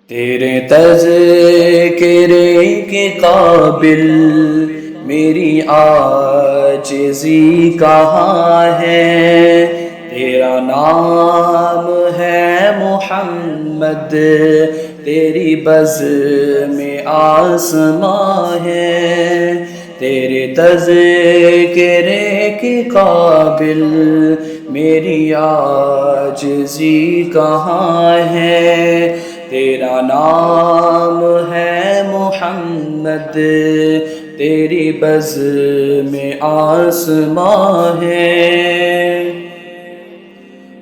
تیرے تذکرے کے قابل میری عاجزی کہاں ہے۔ تیرا نام ہے محمد، تیری بزم آسماں ہے۔ تیرے تذکرے کے قابل میری عاجزی کہاں ہے۔ تیرا نام ہے محمد، تیری بزم آسماں ہے۔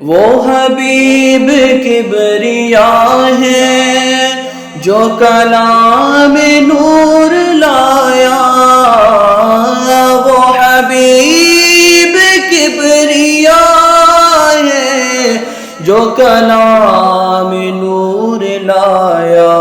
وہ حبیب کبریا ہے جو کلام نور لایا۔ وہ حبیب کبریا ہے جو کلام نور لایا۔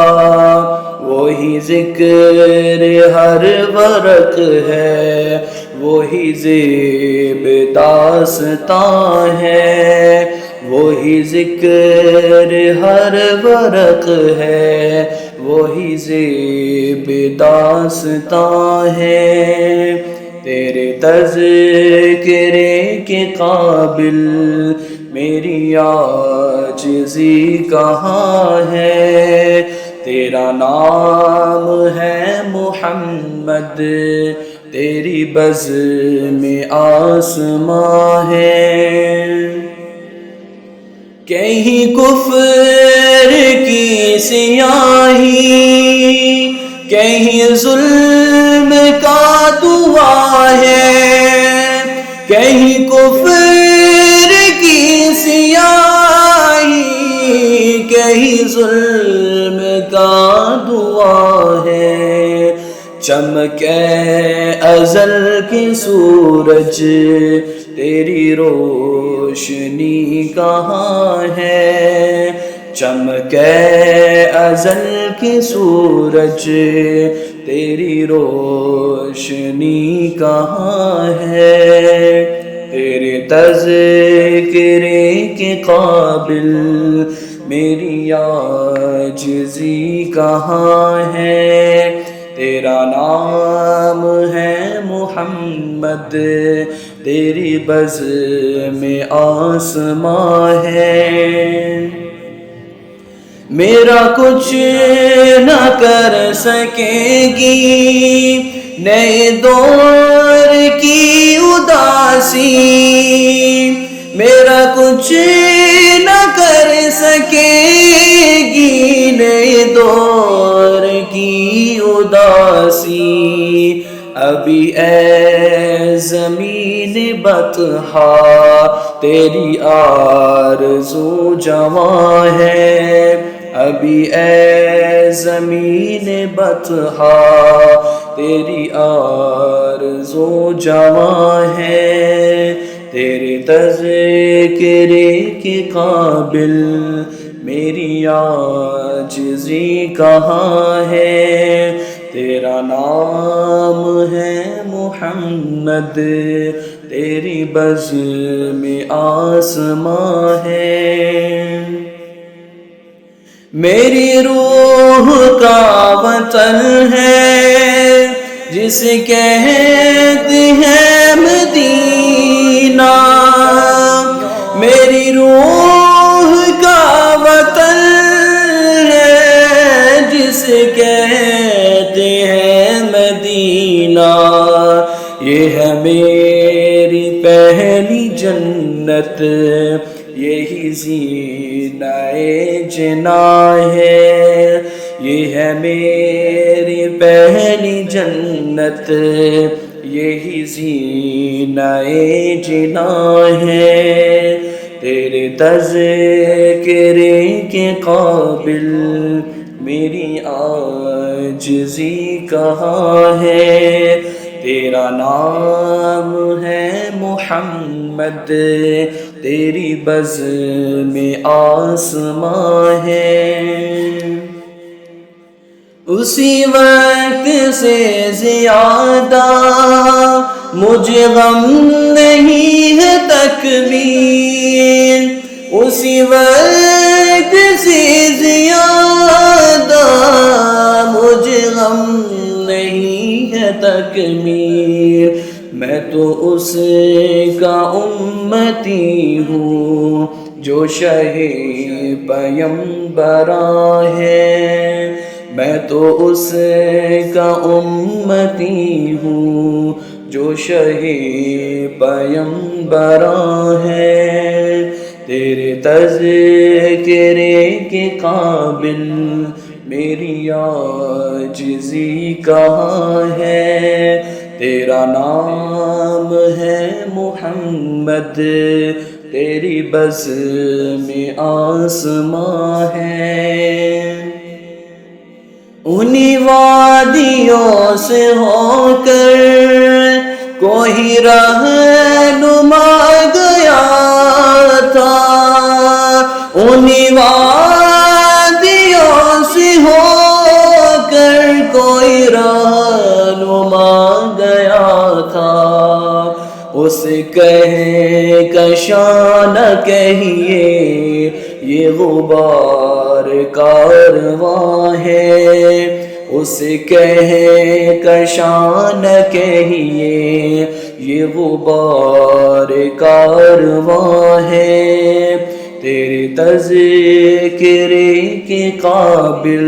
وہی ذکر ہر ورق ہے، وہی زیب داستاں ہے۔ وہی ذکر ہر ورق ہے، وہی زیب داستاں ہے۔ تیرے تذکرے کے قابل میری عاجزی کہاں ہے۔ تیرا نام ہے محمد، تیری بزم آسماں ہے۔ کہیں کفر کی سیاہی، کہیں ظلم کا دعا ہے۔ کہیں کفر کی سیاہی، کہیں ظلم کا دعا ہے۔ چمکے ازل کی سورج، تیری روشنی کہاں ہے۔ چمکے ازل کی سورج، تیری روشنی کہاں ہے۔ تیرے تذکرے کے قابل میری عاجزی کہاں ہے۔ تیرا نام ہے محمد، تیری بزم آسماں ہے۔ میرا کچھ نہ کر سکے گی نئے دور کی اداسی۔ میرا کچھ نہ کر سکے گی نئے دور کی اداسی۔ ابھی اے زمین بطحا تیری آرزو جواں ہے۔ ابھی اے زمین بطحا تیری آرزو جواں ہے۔ تیرے تذکرے کے قابل میری عاجزی کہاں ہے۔ تیرا نام ہے محمد، تیری بزم آسماں ہے۔ میری روح کا وطن ہے جس کہتے ہیں مدینہ۔ میری روح کا وطن ہے جس کہتے ہیں مدینہ۔ یہ ہے میری پہلی جنت، یہی زینہ جناں ہے۔ یہ ہے میری پہلی جنت، یہی زینہ جناں ہے۔ تیرے تذکرے کے قابل میری عاجزی کہاں ہے۔ تیرا نام ہے محمد، تیری بزم آسماں ہے۔ اسی وقت سے زیادہ مجھے غم نہیں ہے تکمیل، اسی وقت سے زیادہ تکمیل، میں تو اس کا امتی ہوں جو شہ پیمبراں ہے، میں تو اس کا امتی ہوں جو شہ پیمبراں ہے۔ تیرے تذکرے کے قابل میری عاجزی کہاں ہے، تیرا نام ہے محمد، تیری بزم آسماں ہے۔ انہی وادیوں سے ہو کر کوئی رہنما گیا تھا، انہی وادیوں سے ہو کر کوئی رہنما گیا تھا، اس کہکشاں نہ کہیے یہ غبار کارواں ہے، اس کہکشاں نہ کہیے یہ غبار کارواں ہے۔ تیرے تذکرے کے قابل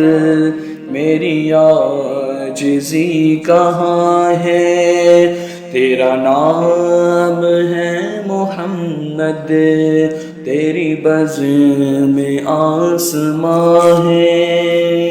میری عاجزی کہاں ہے، تیرا نام ہے محمد، تیری بزم آسماں ہے۔